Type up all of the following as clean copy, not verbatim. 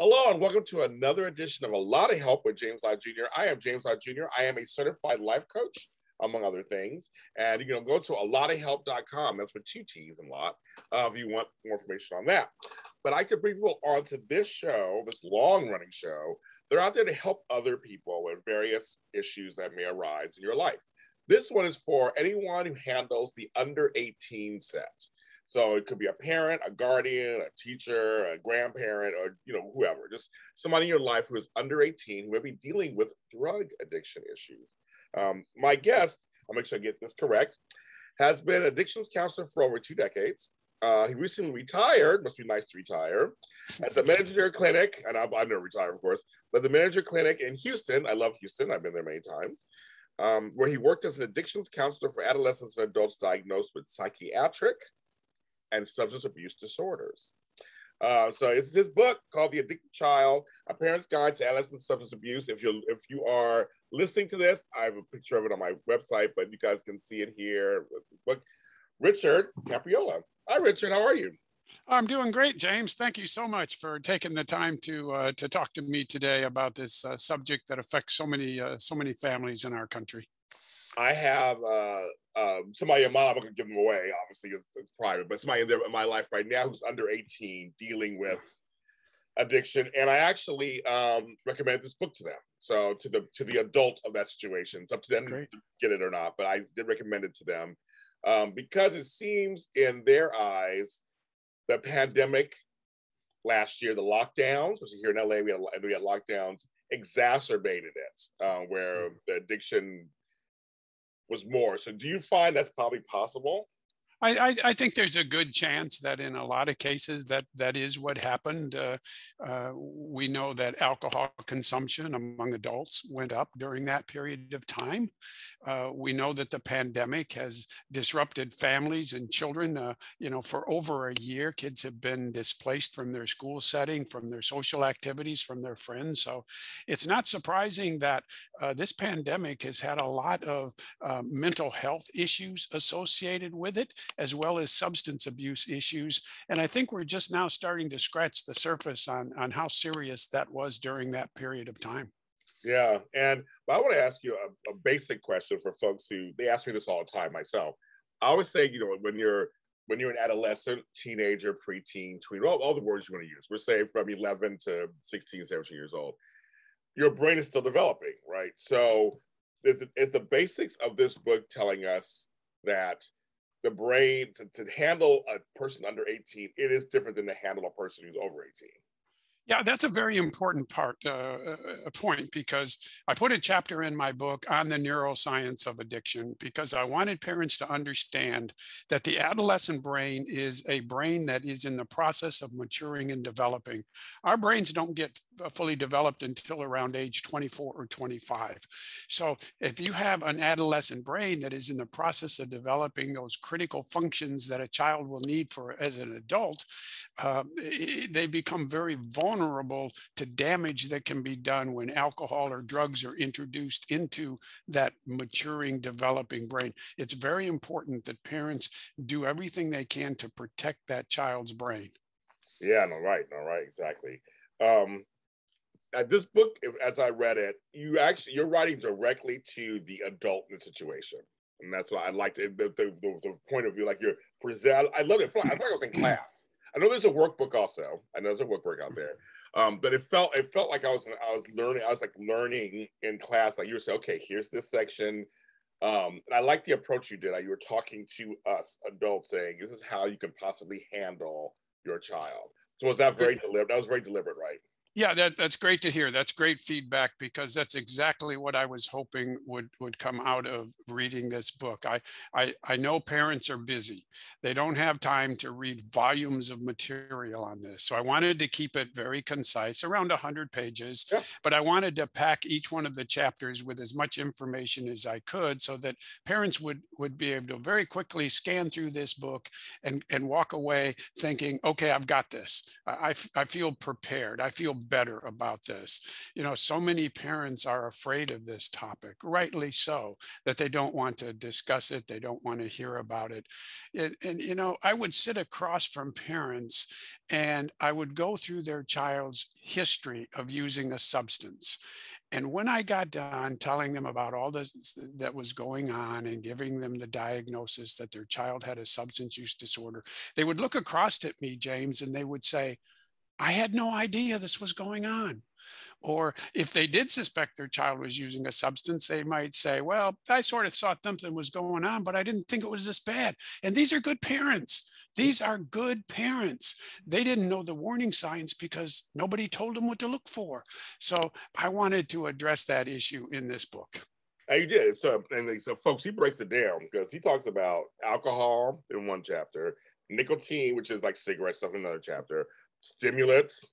Hello and welcome to another edition of A Lot of Help with James Lott Jr. I am James Lott Jr. I am a certified life coach, among other things. And you can go to alottahelp.com. That's with two T's and Lott, if you want more information on that. But I like to bring people onto this show, this long-running show. They're out there to help other people with various issues that may arise in your life. This one is for anyone who handles the under 18 set. So it could be a parent, a guardian, a teacher, a grandparent, or whoever, just somebody in your life who is under 18 who may be dealing with drug addiction issues. My guest, I'll make sure I get this correct, has been an addictions counselor for over 2 decades. He recently retired, must be nice to retire, at the Manager Clinic, and I've never retired, of course, but the Manager Clinic in Houston. I love Houston. I've been there many times, where he worked as an addictions counselor for adolescents and adults diagnosed with psychiatric and substance abuse disorders. So this is his book called The Addicted Child, A Parent's Guide to Adolescent Substance Abuse. If you are listening to this, I have a picture of it on my website, but you guys can see it here. Book. Richard Capriola. Hi, Richard. How are you? I'm doing great, James. Thank you so much for taking the time to talk to me today about this subject that affects so many families in our country. I have somebody in my life. I'm going to give them away. Obviously, it's private, but somebody in my life right now who's under 18 dealing with addiction, and I actually recommended this book to them. So to the adult of that situation, it's up to them to get it or not. But I did recommend it to them because it seems in their eyes, the pandemic last year, the lockdowns, which here in LA we had lockdowns, exacerbated it, where the addiction was more. So do you find that's probably possible? I think there's a good chance that in a lot of cases that is what happened. We know that alcohol consumption among adults went up during that period of time. We know that the pandemic has disrupted families and children. For over a year, kids have been displaced from their school setting, from their social activities, from their friends. So it's not surprising that this pandemic has had a lot of mental health issues associated with it, as well as substance abuse issues. And I think we're just now starting to scratch the surface on how serious that was during that period of time. Yeah, but I want to ask you a basic question for folks they ask me this all the time myself. I always say, when you're an adolescent, teenager, preteen, tween, all the words you want to use, we're saying from 11 to 16, 17 years old, your brain is still developing, right? So is the basics of this book telling us that the brain, to handle a person under 18, it is different than to handle a person who's over 18. Yeah, that's a very important point, because I put a chapter in my book on the neuroscience of addiction, because I wanted parents to understand that the adolescent brain is a brain that is in the process of maturing and developing. Our brains don't get fully developed until around age 24 or 25. So if you have an adolescent brain that is in the process of developing those critical functions that a child will need as an adult, they become very vulnerable to damage that can be done when alcohol or drugs are introduced into that maturing, developing brain. It's very important that parents do everything they can to protect that child's brain. Yeah, no, right, exactly. This book, as I read it, you're writing directly to the adult in the situation. And that's why I liked it, the point of view, like you're present. I love it. I thought I was in class. I know there's a workbook also. I know there's a workbook out there. But it felt like I was learning. I was like learning in class. Like you were saying, okay, here's this section. And I like the approach you did. You were talking to us adults, saying this is how you can possibly handle your child. So was that very deliberate? That was very deliberate, right? Yeah, that's great to hear. That's great feedback, because that's exactly what I was hoping would come out of reading this book. I know parents are busy. They don't have time to read volumes of material on this. So I wanted to keep it very concise, around 100 pages, but I wanted to pack each one of the chapters with as much information as I could, so that parents would be able to very quickly scan through this book and walk away thinking, okay, I've got this. I feel prepared. I feel better about this. You know, so many parents are afraid of this topic, rightly so, that they don't want to discuss it. They don't want to hear about it. And you know, I would sit across from parents and I would go through their child's history of using a substance. And when I got done telling them about all this that was going on and giving them the diagnosis that their child had a substance use disorder, they would look across at me, James, and they would say, I had no idea this was going on. Or if they did suspect their child was using a substance, they might say, well, I sort of thought something was going on, but I didn't think it was this bad. And these are good parents. These are good parents. They didn't know the warning signs because nobody told them what to look for. So I wanted to address that issue in this book. And you did. So folks, he breaks it down because he talks about alcohol in one chapter, nicotine, which is like cigarette stuff in another chapter, stimulants,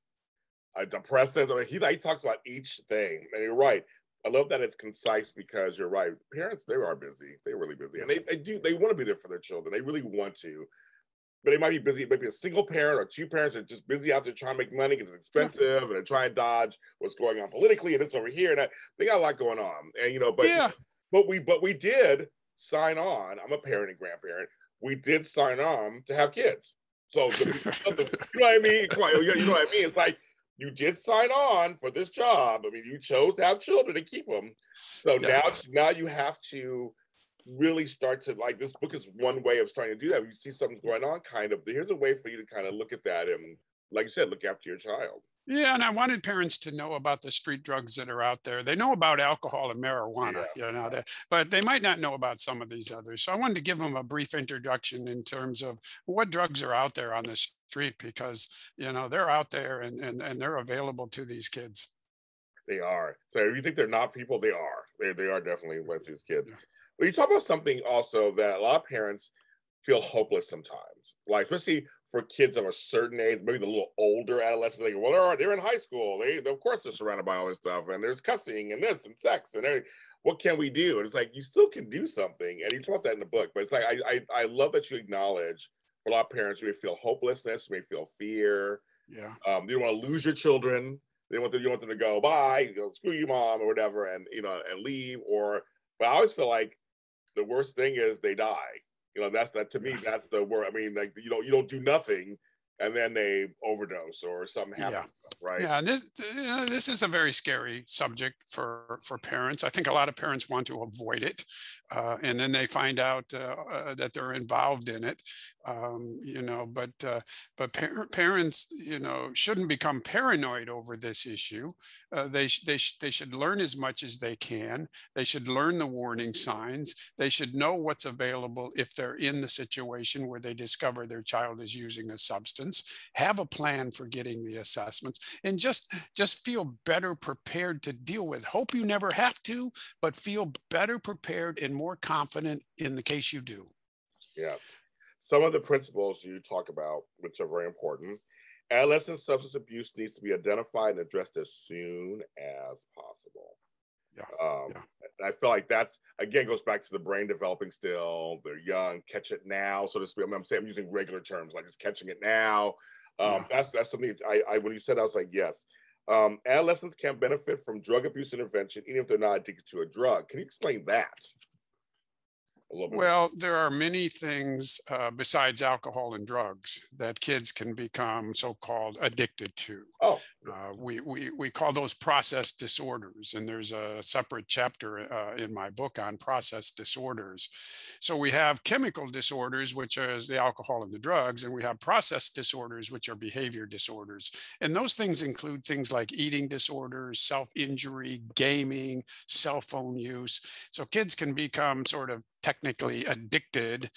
depressants. I mean, he talks about each thing. And you're right. I love that it's concise because you're right. Parents, they are busy. They're really busy. And they want to be there for their children. They really want to. But they might be busy. Maybe a single parent or two parents are just busy out there trying to make money because it's expensive and they're trying to dodge what's going on politically and it's over here. And they got a lot going on. And, you know, but we did sign on. I'm a parent and grandparent. We did sign on to have kids. So, you know what I mean? Come on, you know what I mean? It's like, you did sign on for this job. I mean, you chose to have children and keep them. So now you have to really start to, like, this book is one way of starting to do that. When you see something's going on, kind of, here's a way for you to kind of look at that and, like you said, look after your child. Yeah, and I wanted parents to know about the street drugs that are out there. They know about alcohol and marijuana, you know, but they might not know about some of these others. So I wanted to give them a brief introduction in terms of what drugs are out there on the street, because, you know, they're out there and they're available to these kids. They are. So if you think they're not people, they are. They are definitely with these kids. Yeah. But you talk about something also that a lot of parents feel hopeless sometimes, like especially for kids of a certain age, maybe the little older adolescents. They go, well, they're in high school. Of course, they're surrounded by all this stuff, and there's cussing and this and sex and everything. What can we do? And it's like, you still can do something, and you talk about that in the book. But it's like I love that you acknowledge for a lot of parents, you may feel hopelessness, you may feel fear. Yeah. You don't want to lose your children. You want them to go, bye, screw you, mom, or whatever, and and leave. But I always feel like the worst thing is they die. You know, that's that's the word. I mean, like, you don't do nothing and then they overdose or something happens, right? Yeah, and this is a very scary subject for parents. I think a lot of parents want to avoid it, and then they find out that they're involved in it. But parents, shouldn't become paranoid over this issue. They should learn as much as they can. They should learn the warning signs. They should know what's available if they're in the situation where they discover their child is using a substance. Have a plan for getting the assessments, and just feel better prepared to deal with. Hope you never have to, but feel better prepared and more confident in the case you do. Yeah. Some of the principles you talk about, which are very important. Adolescent substance abuse needs to be identified and addressed as soon as possible. I feel like that's, again, goes back to the brain developing still. They're young, catch it now, so to speak. I'm using regular terms, like just catching it now. That's something I when you said, I was like, yes. Adolescents can benefit from drug abuse intervention, even if they're not addicted to a drug. Can you explain that a little bit? Well, there are many things besides alcohol and drugs that kids can become so-called addicted to. We call those process disorders, and there's a separate chapter in my book on process disorders. So we have chemical disorders, which is the alcohol and the drugs, and we have process disorders, which are behavior disorders. And those things include things like eating disorders, self-injury, gaming, cell phone use. So kids can become sort of technically addicted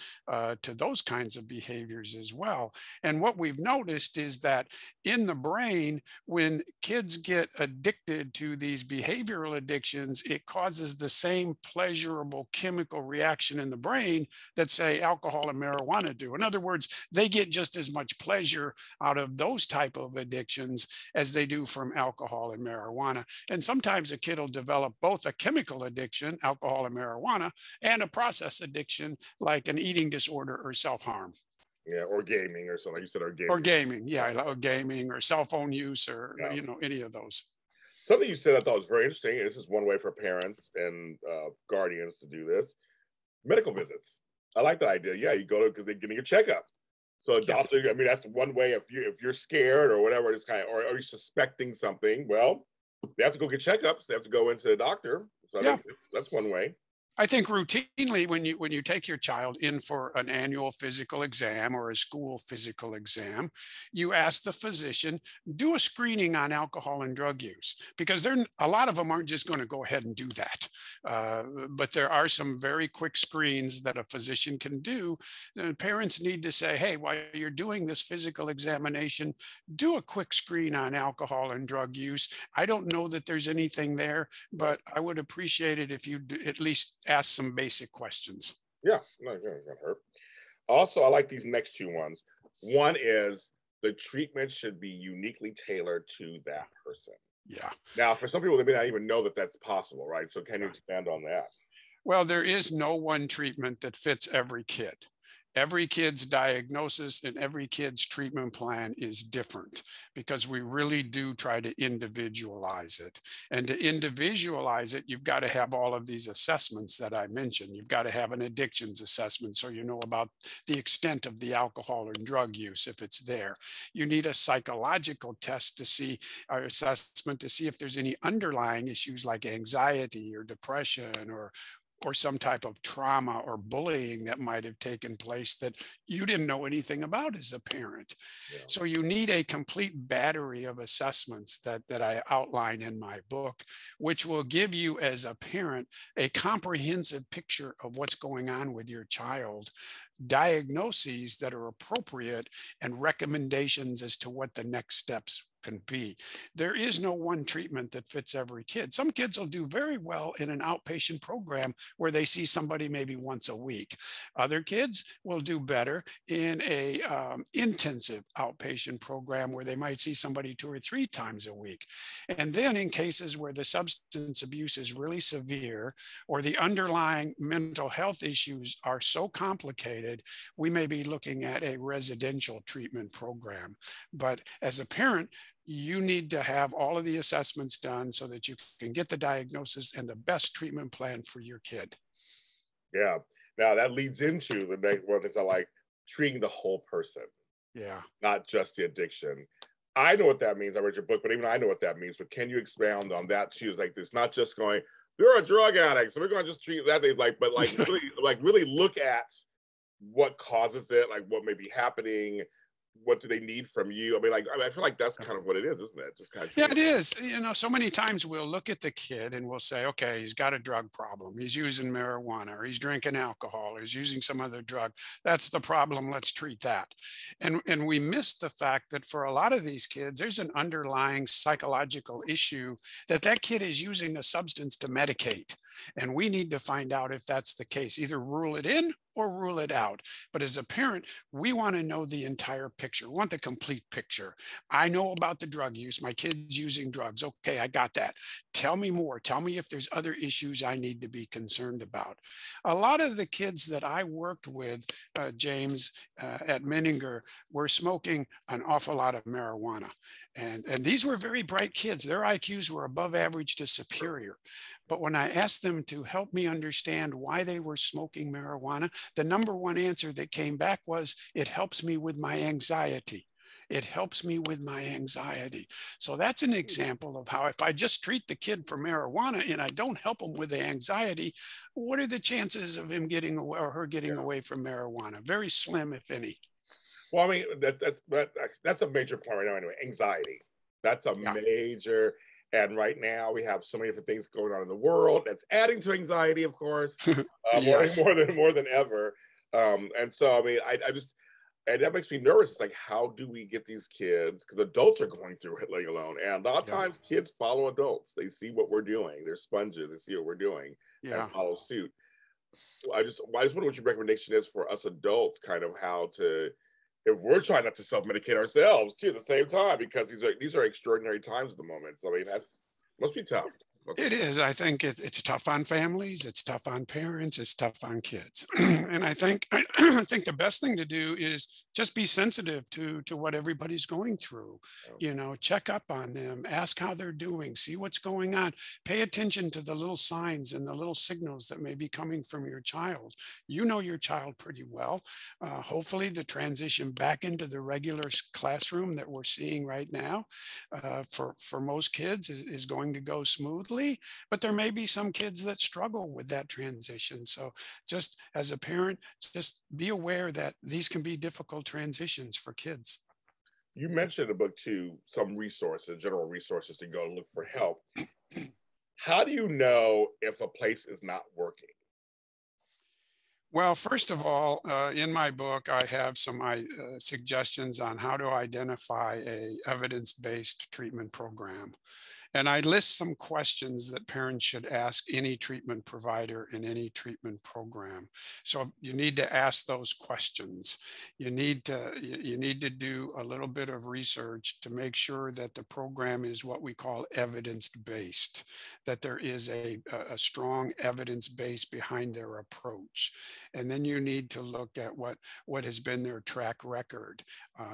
to those kinds of behaviors as well. And what we've noticed is that in the brain, when kids get addicted to these behavioral addictions, it causes the same pleasurable chemical reaction in the brain that, say, alcohol and marijuana do. In other words, they get just as much pleasure out of those type of addictions as they do from alcohol and marijuana. And sometimes a kid will develop both a chemical addiction, alcohol and marijuana, and a process addiction like an eating disorder or self-harm. Yeah, or gaming or something. Like you said, or gaming. Or gaming, yeah, or gaming or cell phone use or, Yeah. any of those. Something you said I thought was very interesting. And this is one way for parents and guardians to do this: medical visits. I like that idea. Yeah, you go to because they're getting a checkup. So a doctor, I mean, that's one way. If you're scared or whatever, it's kind of, or you're suspecting something. Well, they have to go get checkups. They have to go into the doctor. So I Yeah. think that's one way. I think routinely when you take your child in for an annual physical exam or a school physical exam, you ask the physician, do a screening on alcohol and drug use, because a lot of them aren't just going to go ahead and do that. But there are some very quick screens that a physician can do. Parents need to say, hey, while you're doing this physical examination, do a quick screen on alcohol and drug use. I don't know that there's anything there, but I would appreciate it if you at least ask some basic questions. Yeah, no, it's not gonna hurt. Also, I like these next two ones. One is the treatment should be uniquely tailored to that person. Yeah. Now, for some people, they may not even know that that's possible, right? So, can you expand on that? Well, there is no one treatment that fits every kid. Every kid's diagnosis and every kid's treatment plan is different because we really do try to individualize it. And to individualize it, you've got to have all of these assessments that I mentioned. You've got to have an addictions assessment so you know about the extent of the alcohol and drug use if it's there. You need a psychological test to see, or assessment to see if there's any underlying issues like anxiety or depression or some type of trauma or bullying that might have taken place that you didn't know anything about as a parent. Yeah. So you need a complete battery of assessments that I outline in my book, which will give you as a parent a comprehensive picture of what's going on with your child, diagnoses that are appropriate, and recommendations as to what the next steps can be. There is no one treatment that fits every kid. Some kids will do very well in an outpatient program where they see somebody maybe once a week. Other kids will do better in a intensive outpatient program where they might see somebody 2 or 3 times a week. And then in cases where the substance abuse is really severe or the underlying mental health issues are so complicated, we may be looking at a residential treatment program. But as a parent, you need to have all of the assessments done so that you can get the diagnosis and the best treatment plan for your kid. Yeah. Now that leads into the next one that's like treating the whole person. Yeah. Not just the addiction. I know what that means. I read your book, but even I know what that means. But can you expound on that too? It's like this, not just going, they're a drug addict, so we're going to just treat that. They but really look at what causes it, like what may be happening. What do they need from you? I mean, I feel like that's kind of what it is, isn't it? Just kind of. Yeah, it is. So many times we'll look at the kid and we'll say, okay, he's got a drug problem. He's using marijuana, or he's drinking alcohol, or he's using some other drug. That's the problem. Let's treat that. And we miss the fact that for a lot of these kids, there's an underlying psychological issue that kid is using a substance to medicate. And we need to find out if that's the case. Either rule it in or rule it out. But as a parent, we want to know the entire picture. We want the complete picture. I know about the drug use. My kid's using drugs. Okay, I got that. Tell me more. Tell me if there's other issues I need to be concerned about. A lot of the kids that I worked with, James, at Menninger, were smoking an awful lot of marijuana. And these were very bright kids. Their IQs were above average to superior. But when I asked them to help me understand why they were smoking marijuana, the number one answer that came back was, it helps me with my anxiety. It helps me with my anxiety. So that's an example of how if I just treat the kid for marijuana and I don't help him with the anxiety, what are the chances of him getting away or her getting away from marijuana? Very slim, if any. Well, I mean, that's a major point right now anyway. Anxiety. That's a major. And right now we have so many different things going on in the world that's adding to anxiety, of course, Yes. more than ever. And so, I mean, I just, and that makes me nervous. It's like, how do we get these kids? Because adults are going through it, let alone. And a lot of times kids follow adults. They see what we're doing. They're sponges. They see what we're doing and follow suit. I just wonder what your recommendation is for us adults, kind of how to, if we're trying not to self-medicate ourselves too at the same time, because these are extraordinary times at the moment. So I mean, must be tough. Okay. It is. I think it's tough on families. It's tough on parents. It's tough on kids. And I think the best thing to do is just be sensitive to what everybody's going through. Oh, You know, check up on them, ask how they're doing, see what's going on. Pay attention to the little signs and the little signals that may be coming from your child. You know your child pretty well. Hopefully, the transition back into the regular classroom that we're seeing right now for most kids is going to go smoothly, but there may be some kids that struggle with that transition. So just as a parent, just be aware that these can be difficult transitions for kids. you mentioned in the book too some resources, general resources to go and look for help. How do you know if a place is not working? Well, first of all, in my book, I have some suggestions on how to identify a evidence-based treatment program. And I list some questions that parents should ask any treatment provider in any treatment program. So you need to ask those questions. You need to do a little bit of research to make sure that the program is what we call evidence-based, that there is a strong evidence base behind their approach. And then you need to look at what has been their track record.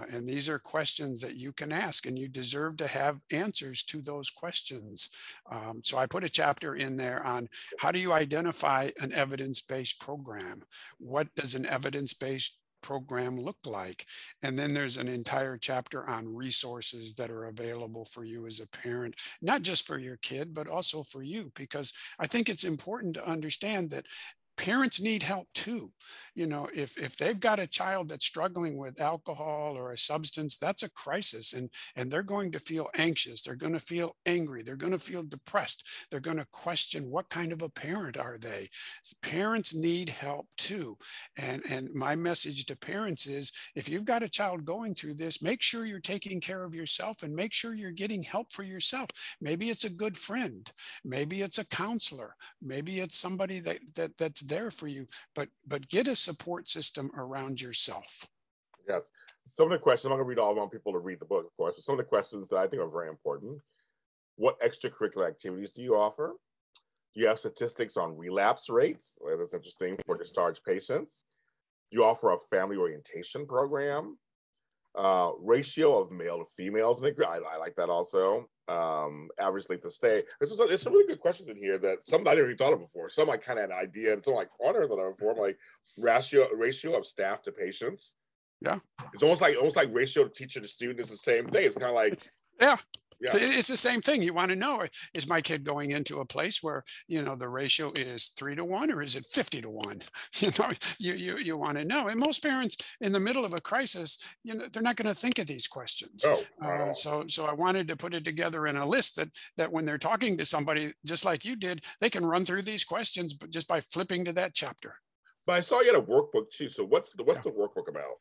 And these are questions that you can ask, and you deserve to have answers to those questions. So I put a chapter in there on how do you identify an evidence-based program? What does an evidence-based program look like? And then there's an entire chapter on resources that are available for you as a parent, not just for your kid, but also for you, because I think it's important to understand that parents need help too. You know, if they've got a child that's struggling with alcohol or a substance, that's a crisis, and they're going to feel anxious, they're going to feel angry, they're going to feel depressed, they're going to question what kind of a parent are they. Parents need help too. And my message to parents is, if you've got a child going through this, make sure you're taking care of yourself and make sure you're getting help for yourself. Maybe it's a good friend, maybe it's a counselor, maybe it's somebody that's there for you, but get a support system around yourself. Yes. Some of the questions, I'm not going to read all. I want people to read the book, of course, but some of the questions that I think are very important. What extracurricular activities do you offer? Do you have statistics on relapse rates? Well, that's interesting for discharged patients. Do you offer a family orientation program? Ratio of male to females. I like that also. Average length of stay. There's some really good questions in here that some I never even thought of before. Some I kind of had an idea, and some like I never thought of before. Like ratio of staff to patients. Yeah, It's almost like ratio to teacher to student is the same thing. It's kind of like yeah. yeah. It's the same thing. You want to know, is my kid going into a place where, you know, the ratio is 3-to-1 or is it 50-to-1? You know, you want to know. And most parents in the middle of a crisis, you know, they're not going to think of these questions. Oh, right So I wanted to put it together in a list that when they're talking to somebody, just like you did, they can run through these questions, but just by flipping to that chapter. But I saw you had a workbook too. So what's the Yeah. workbook about?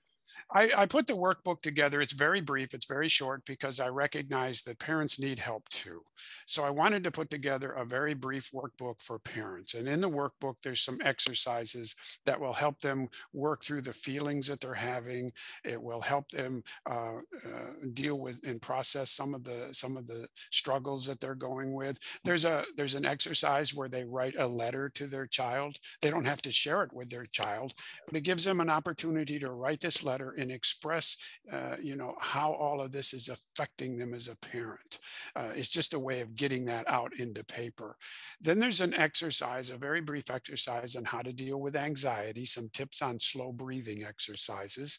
I put the workbook together. It's very brief, it's very short, because I recognize that parents need help too. So I wanted to put together a very brief workbook for parents. And in the workbook, there's some exercises that will help them work through the feelings that they're having. It will help them deal with and process some of the struggles that they're going with. There's an exercise where they write a letter to their child. They don't have to share it with their child, but it gives them an opportunity to write this letter and express, you know, how all of this is affecting them as a parent. It's just a way of getting that out into paper. Then there's an exercise, a very brief exercise on how to deal with anxiety, some tips on slow breathing exercises.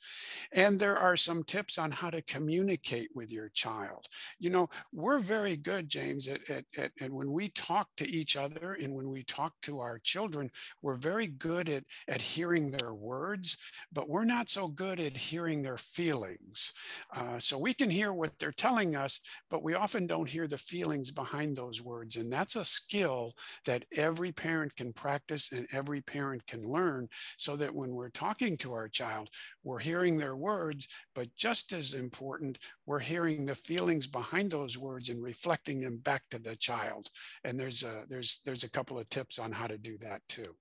And there are some tips on how to communicate with your child. You know, we're very good, James, at when we talk to each other and when we talk to our children, we're very good at hearing their words, but we're not so good at hearing their feelings. So we can hear what they're telling us, but we often don't hear the feelings behind those words. And that's a skill that every parent can practice and every parent can learn, so that when we're talking to our child, we're hearing their words, but just as important, we're hearing the feelings behind those words and reflecting them back to the child. And there's a couple of tips on how to do that too.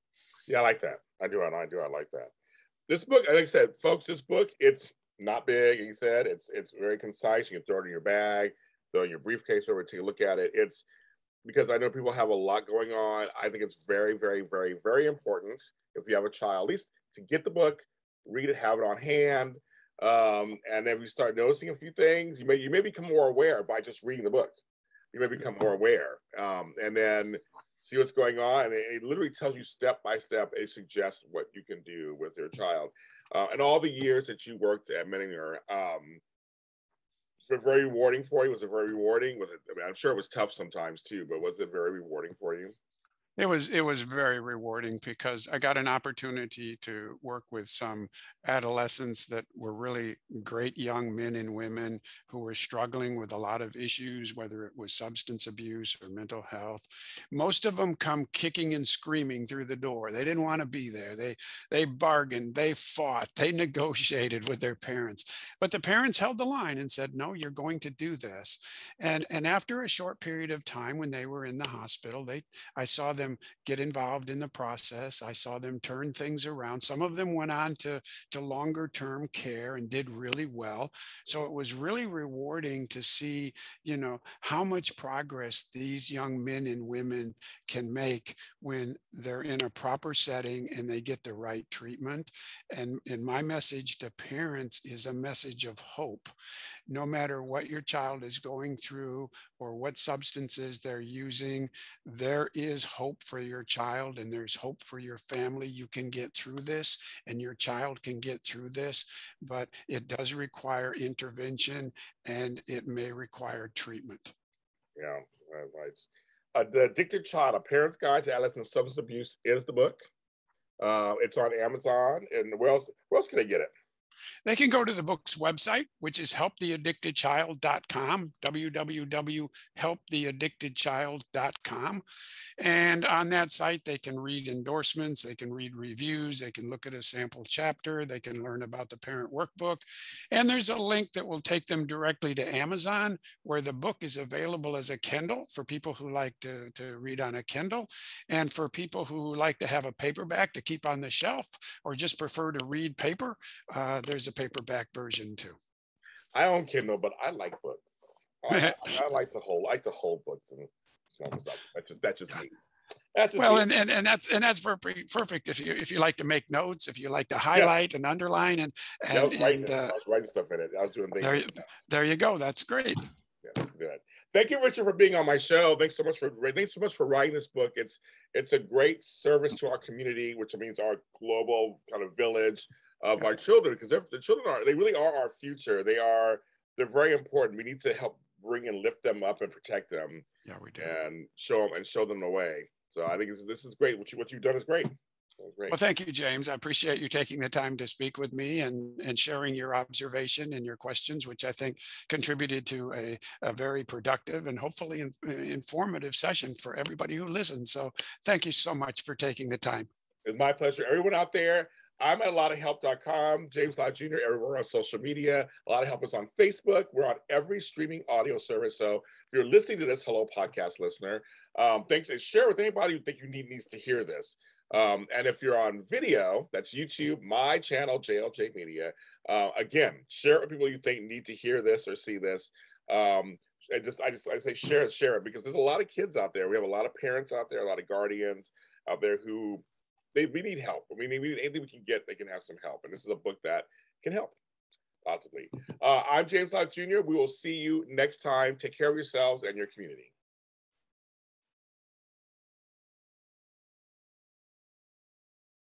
Yeah, I like that. I do. I like that. This book, like I said, folks, this book, it's not big. He said it's very concise. You can throw it in your bag, throw it in your briefcase over, take a look at it. because I know people have a lot going on. I think it's very, very, very, very important if you have a child, at least to get the book, read it, have it on hand. And then you start noticing a few things, you may become more aware by just reading the book. You may become more aware, and then see what's going on. And it literally tells you step by step. It suggests what you can do with your child. And all the years that you worked at Menninger, was it very rewarding for you? Was it very rewarding? Was it? I mean, I'm sure it was tough sometimes too, but was it very rewarding for you? It was very rewarding because I got an opportunity to work with some adolescents that were really great young men and women who were struggling with a lot of issues, whether it was substance abuse or mental health. Most of them come kicking and screaming through the door. They didn't want to be there. They bargained, they fought, they negotiated with their parents. But the parents held the line and said, "No, you're going to do this." And after a short period of time when they were in the hospital, I saw them get involved in the process. I saw them turn things around. Some of them went on to longer term care and did really well. So it was really rewarding to see, how much progress these young men and women can make when they're in a proper setting and they get the right treatment. And my message to parents is a message of hope. No matter what your child is going through or what substances they're using, there is hope for your child and there's hope for your family. You can get through this and your child can get through this, but it does require intervention and it may require treatment. Yeah, right. The Addicted Child: A Parent's Guide to Adolescent Substance Abuse is the book. It's on Amazon. And where else can I get it? They can go to the book's website, which is helptheaddictedchild.com, www.helptheaddictedchild.com. And on that site, they can read endorsements, they can read reviews, they can look at a sample chapter, they can learn about the parent workbook. And there's a link that will take them directly to Amazon, where the book is available as a Kindle for people who like to read on a Kindle. And for people who like to have a paperback to keep on the shelf or just prefer to read paper, there's a paperback version too. I own Kindle, but I like books. I like to hold books and small stuff. That's just me. That's just Well, me. and that's perfect if you like to make notes, if you like to Yes. highlight and underline Yeah, I and was writing, and I was writing stuff in it. I was doing things. there you go. That's great. Yes, good. Thank you, Richard, for being on my show. Thanks so much for writing this book. It's a great service to our community, which means our global kind of village of our children, because the children they really are our future. They're very important. We need to help bring and lift them up and protect them. Yeah, we do. And show them the way. So I think this is great. What you've done is great. Great. Well, thank you, James. I appreciate you taking the time to speak with me and sharing your observation and your questions, which I think contributed to a very productive and hopefully informative session for everybody who listens. So thank you so much for taking the time. It's my pleasure. Everyone out there, I'm at lottahelp.com, James Lott Jr., everywhere on social media. A Lot of Help is on Facebook. We're on every streaming audio service. So if you're listening to this, hello, podcast listener, thanks, and share with anybody you think needs to hear this. And if you're on video, that's YouTube, my channel, JLJ Media. Again, share it with people you think need to hear this or see this. I say share it, because there's a lot of kids out there. We have a lot of parents out there, a lot of guardians out there who we need help. I mean, we need anything we can get, they can have some help. And this is a book that can help, possibly. I'm James Lott Jr. We will see you next time. Take care of yourselves and your community.